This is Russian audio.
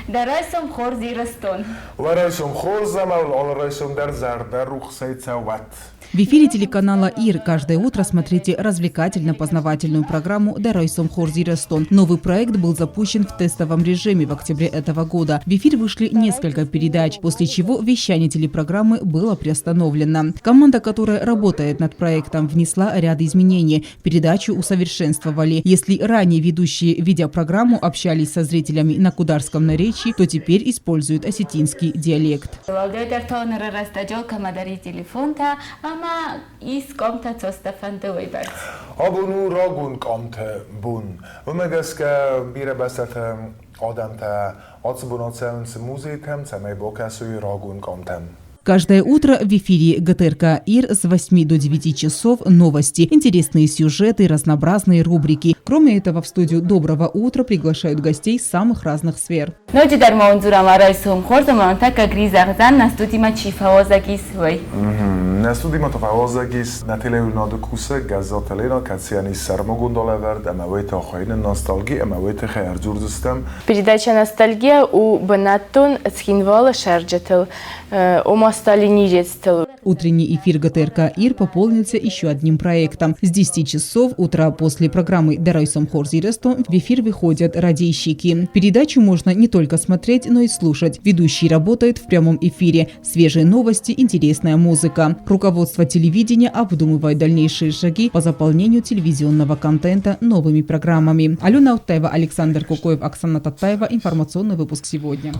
درایسم خورزی رستون. ورایسم خورزم алрайсум дар зардар рухсайцават. В эфире телеканала ИР каждое утро смотрите развлекательно-познавательную программу «Даройсом Хорзи Рестон». Новый проект был запущен в тестовом режиме в октябре этого года. В эфир вышли несколько передач, после чего вещание телепрограммы было приостановлено. Команда, которая работает над проектом, внесла ряд изменений. Передачу усовершенствовали. Если ранее ведущие, ведя программу, общались со зрителями на кударском наречии, то теперь используют осетинский диалект. Abunu ragun kamte bun. Umegeske bire besete adamte atsbunocem muzikem, cemej bokesui ragun kamtem. Каждое утро в эфире ГТРК ИР с 8 до 9 часов новости, интересные сюжеты, разнообразные рубрики. Кроме этого, в студию «Доброго утра» приглашают гостей самых разных сфер. Na studima to fawazagis na teleunado kusa gazatelena katsiani sarmogondolaverd amaweta khoine nostalgi amaweta khayrjurdustam. Передача «Ностальгия» у Бенаттун схинвала шарджетел, у мосталинижетел. Утренний эфир ГТРК ИР пополнился еще одним проектом. С 10 часов утра после программы «Даройсом Хорзи Рестон» в эфир выходят радийщики. Передачу можно не только смотреть, но и слушать. Ведущий работает в прямом эфире. Свежие новости, интересная музыка. Руководство телевидения обдумывает дальнейшие шаги по заполнению телевизионного контента новыми программами. Алена Утаева, Александр Кукоев, Оксана Татаева. Информационный выпуск сегодня.